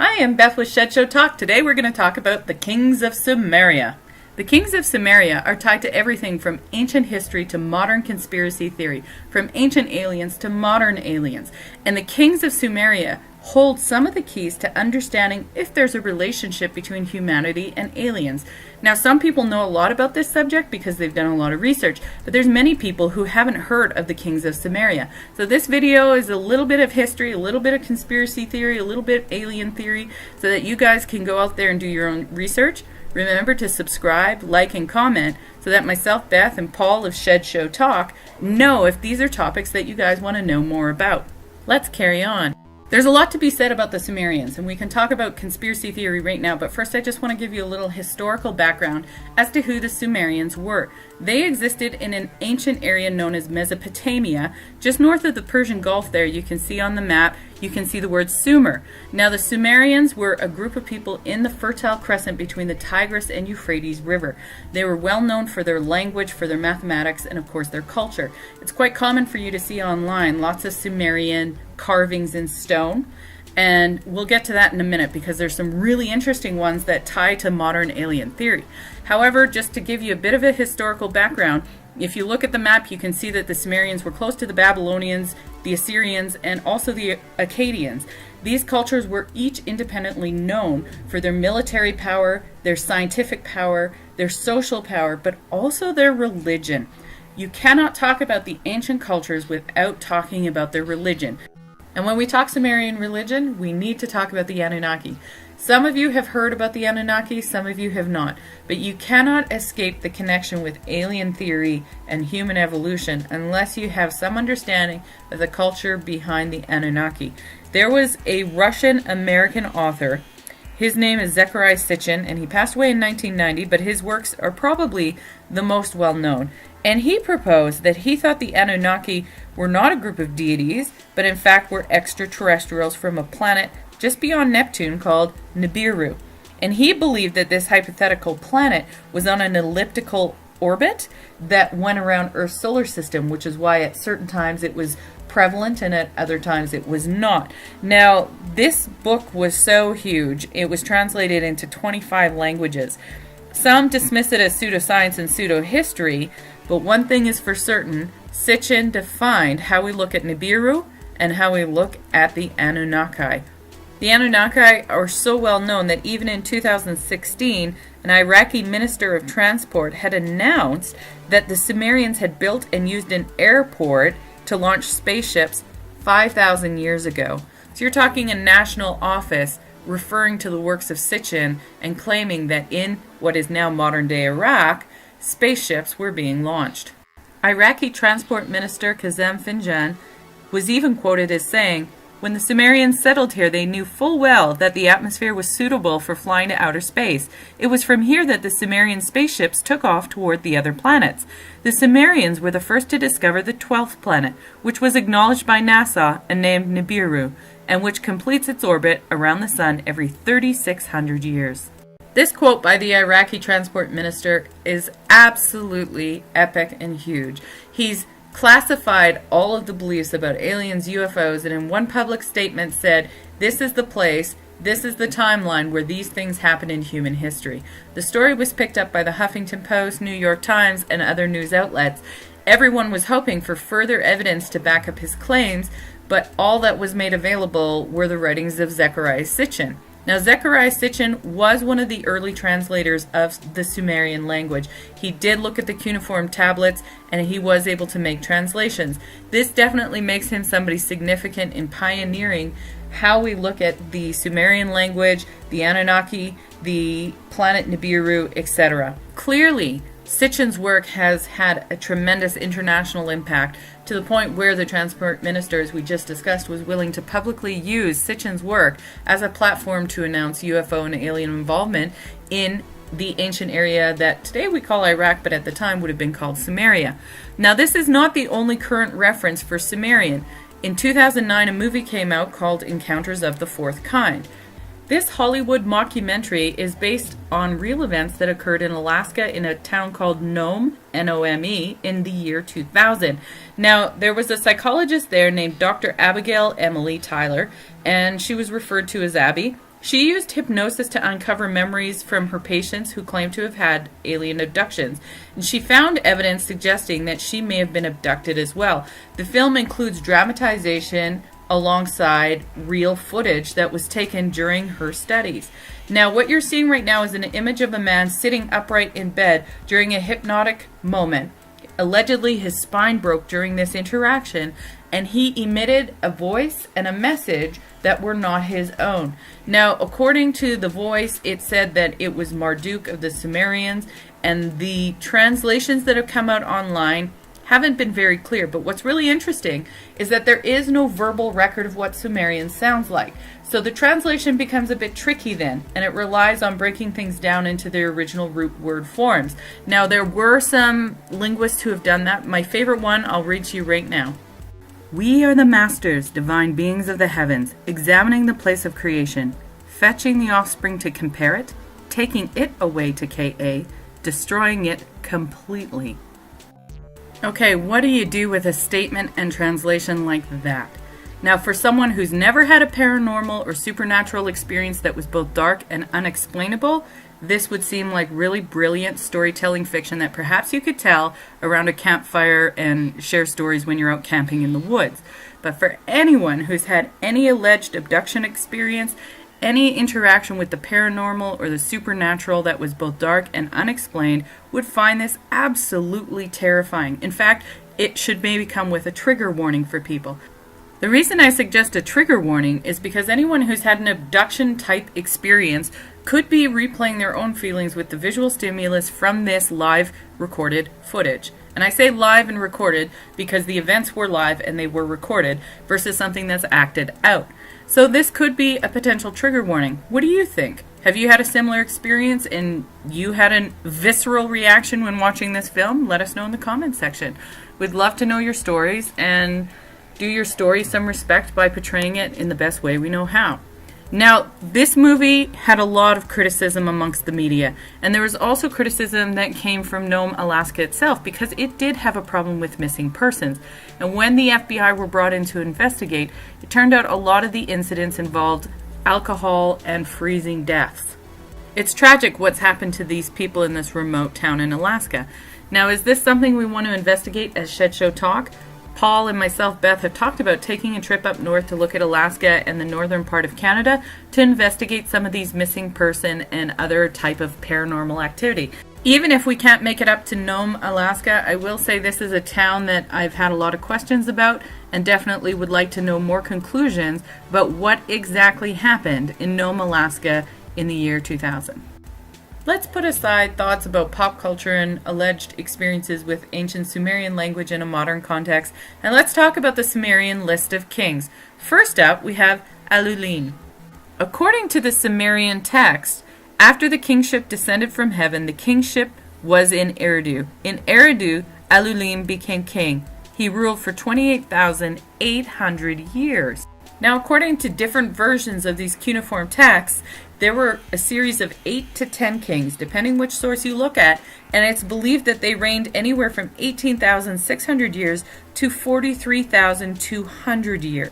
Hi, I'm Beth with Shed Show Talk. Today we're going to talk about the kings of Sumeria. The kings of Sumeria are tied to everything from ancient history to modern conspiracy theory, from ancient aliens to modern aliens. And the kings of Sumeria hold some of the keys to understanding if there's a relationship between humanity and aliens. Now, some people know a lot about this subject because they've done a lot of research, but there's many people who haven't heard of the kings of Sumeria. So this video is a little bit of history, a little bit of conspiracy theory, a little bit alien theory, so that you guys can go out there and do your own research. Remember to subscribe, like, and comment so that myself, Beth, and Paul of Shed Show Talk know if these are topics that you guys want to know more about. Let's carry on. There's a lot to be said about the Sumerians, and we can talk about conspiracy theory right now, but first I just want to give you a little historical background as to who the Sumerians were. They existed in an ancient area known as Mesopotamia, just north of the Persian Gulf there. You can see on the map, you can see the word Sumer. Now the Sumerians were a group of people in the Fertile Crescent between the Tigris and Euphrates River. They were well known for their language, for their mathematics, and of course their culture. It's quite common for you to see online lots of Sumerian carvings in stone, and we'll get to that in a minute because there's some really interesting ones that tie to modern alien theory. However, just to give you a bit of a historical background, if you look at the map, you can see that the Sumerians were close to the Babylonians, the Assyrians, and also the Akkadians. These cultures were each independently known for their military power, their scientific power, their social power, but also their religion. You cannot talk about the ancient cultures without talking about their religion. And when we talk Sumerian religion, we need to talk about the Anunnaki. Some of you have heard about the Anunnaki, some of you have not. But you cannot escape the connection with alien theory and human evolution unless you have some understanding of the culture behind the Anunnaki. There was a Russian-American author. His name is Zecharia, Sitchin, and he passed away in 1990, but his works are probably the most well-known. And he proposed that he thought the Anunnaki were not a group of deities, but in fact were extraterrestrials from a planet just beyond Neptune called Nibiru. And he believed that this hypothetical planet was on an elliptical orbit that went around Earth's solar system, which is why at certain times it was prevalent and at other times it was not. Now, this book was so huge, it was translated into 25 languages. Some dismiss it as pseudoscience and pseudo-history, but one thing is for certain, Sitchin defined how we look at Nibiru and how we look at the Anunnaki. The Anunnaki are so well known that even in 2016, an Iraqi minister of transport had announced that the Sumerians had built and used an airport to launch spaceships 5,000 years ago. So you're talking a national office referring to the works of Sitchin and claiming that in what is now modern-day Iraq, spaceships were being launched. Iraqi Transport Minister Kazem Finjan was even quoted as saying, "When the Sumerians settled here, they knew full well that the atmosphere was suitable for flying to outer space. It was from here that the Sumerian spaceships took off toward the other planets. The Sumerians were the first to discover the 12th planet, which was acknowledged by NASA and named Nibiru, and which completes its orbit around the sun every 3,600 years." This quote by the Iraqi transport minister is absolutely epic and huge. He's classified all of the beliefs about aliens, UFOs, and in one public statement said, "This is the place, this is the timeline where these things happen in human history." The story was picked up by the Huffington Post, New York Times, and other news outlets. Everyone was hoping for further evidence to back up his claims, but all that was made available were the writings of Zecharia Sitchin. Now, Zecharia Sitchin was one of the early translators of the Sumerian language. He did look at the cuneiform tablets, and he was able to make translations. This definitely makes him somebody significant in pioneering how we look at the Sumerian language, the Anunnaki, the planet Nibiru, etc. Clearly, Sitchin's work has had a tremendous international impact to the point where the transport minister, as we just discussed, was willing to publicly use Sitchin's work as a platform to announce UFO and alien involvement in the ancient area that today we call Iraq, but at the time would have been called Sumeria. Now, this is not the only current reference for Sumerian. In 2009, a movie came out called Encounters of the Fourth Kind. This Hollywood mockumentary is based on real events that occurred in Alaska in a town called Nome, N-O-M-E, in the year 2000. Now, there was a psychologist there named Dr. Abigail Emily Tyler, and she was referred to as Abby. She used hypnosis to uncover memories from her patients who claimed to have had alien abductions, and she found evidence suggesting that she may have been abducted as well. The film includes dramatization alongside real footage that was taken during her studies. Now, what you're seeing right now is an image of a man sitting upright in bed during a hypnotic moment. Allegedly, his spine broke during this interaction, and he emitted a voice and a message that were not his own. Now, according to the voice, it said that it was Marduk of the Sumerians, and the translations that have come out online haven't been very clear. But what's really interesting is that there is no verbal record of what Sumerian sounds like. So the translation becomes a bit tricky then, and it relies on breaking things down into their original root word forms. Now, there were some linguists who have done that. My favorite one, I'll read to you right now. We are the masters, divine beings of the heavens, examining the place of creation, fetching the offspring to compare it, taking it away to Ka, destroying it completely. Okay, what do you do with a statement and translation like that? Now, for someone who's never had a paranormal or supernatural experience that was both dark and unexplainable, this would seem like really brilliant storytelling fiction that perhaps you could tell around a campfire and share stories when you're out camping in the woods. But for anyone who's had any alleged abduction experience, any interaction with the paranormal or the supernatural that was both dark and unexplained, would find this absolutely terrifying. In fact, it should maybe come with a trigger warning for people. The reason I suggest a trigger warning is because anyone who's had an abduction type experience could be replaying their own feelings with the visual stimulus from this live recorded footage. And I say live and recorded because the events were live and they were recorded versus something that's acted out. So this could be a potential trigger warning. What do you think? Have you had a similar experience and you had a visceral reaction when watching this film? Let us know in the comments section. We'd love to know your stories and do your story some respect by portraying it in the best way we know how. Now, this movie had a lot of criticism amongst the media, and there was also criticism that came from Nome, Alaska itself, because it did have a problem with missing persons. And when the FBI were brought in to investigate, it turned out a lot of the incidents involved alcohol and freezing deaths. It's tragic what's happened to these people in this remote town in Alaska. Now, is this something we want to investigate as Shed Show Talk? Paul and myself, Beth, have talked about taking a trip up north to look at Alaska and the northern part of Canada to investigate some of these missing person and other type of paranormal activity. Even if we can't make it up to Nome, Alaska, I will say this is a town that I've had a lot of questions about and definitely would like to know more conclusions about what exactly happened in Nome, Alaska in the year 2000. Let's put aside thoughts about pop culture and alleged experiences with ancient Sumerian language in a modern context, and let's talk about the Sumerian list of kings. First up, we have alumimi. According to the Sumerian text, after the kingship descended from heaven, the kingship was in Eridu. In Eridu, alumimi became king. He ruled for 28,800 years. Now, according to different versions of these cuneiform texts, there were a series of 8 to 10 kings, depending which source you look at, and it's believed that they reigned anywhere from 18,600 years to 43,200 years.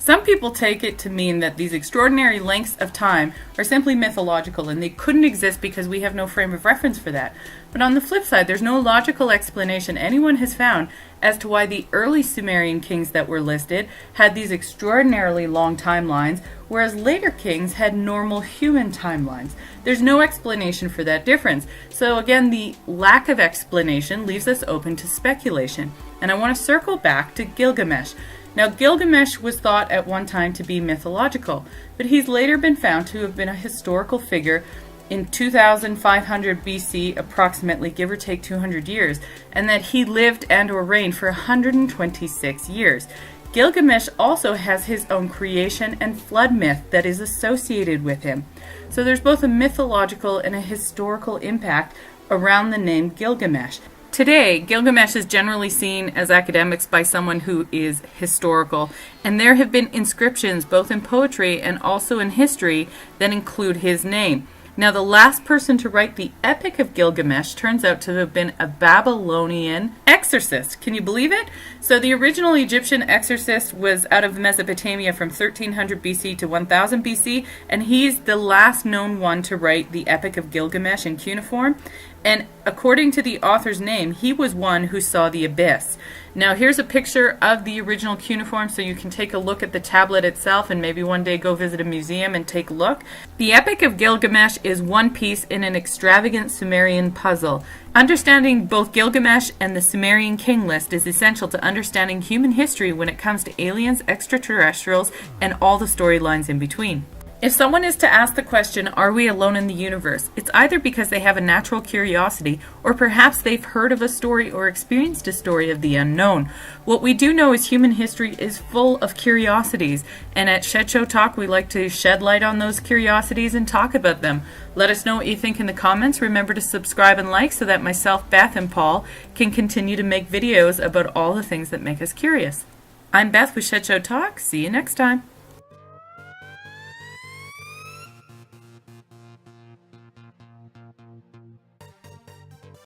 Some people take it to mean that these extraordinary lengths of time are simply mythological and they couldn't exist because we have no frame of reference for that. But on the flip side, there's no logical explanation anyone has found as to why the early Sumerian kings that were listed had these extraordinarily long timelines, whereas later kings had normal human timelines. There's no explanation for that difference. So again, the lack of explanation leaves us open to speculation. And I want to circle back to Gilgamesh. Now, Gilgamesh was thought at one time to be mythological, but he's later been found to have been a historical figure in 2500 BC, approximately, give or take 200 years, and that he lived and or reigned for 126 years. Gilgamesh also has his own creation and flood myth that is associated with him. So there's both a mythological and a historical impact around the name Gilgamesh. Today, Gilgamesh is generally seen as academics by someone who is historical, and there have been inscriptions both in poetry and also in history that include his name. Now, the last person to write the Epic of Gilgamesh turns out to have been a Babylonian exorcist. Can you believe it? So the original Egyptian exorcist was out of Mesopotamia from 1300 BC to 1000 BC, and he's the last known one to write the Epic of Gilgamesh in cuneiform. And according to the author's name, he was one who saw the abyss. Now here's a picture of the original cuneiform so you can take a look at the tablet itself and maybe one day go visit a museum and take a look. The Epic of Gilgamesh is one piece in an extravagant Sumerian puzzle. Understanding both Gilgamesh and the Sumerian king list is essential to understanding human history when it comes to aliens, extraterrestrials, and all the storylines in between. If someone is to ask the question, are we alone in the universe? It's either because they have a natural curiosity, or perhaps they've heard of a story or experienced a story of the unknown. What we do know is human history is full of curiosities, and at Shed Show Talk we like to shed light on those curiosities and talk about them. Let us know what you think in the comments. Remember to subscribe and like so that myself, Beth, and Paul can continue to make videos about all the things that make us curious. I'm Beth with Shed Show Talk. See you next time.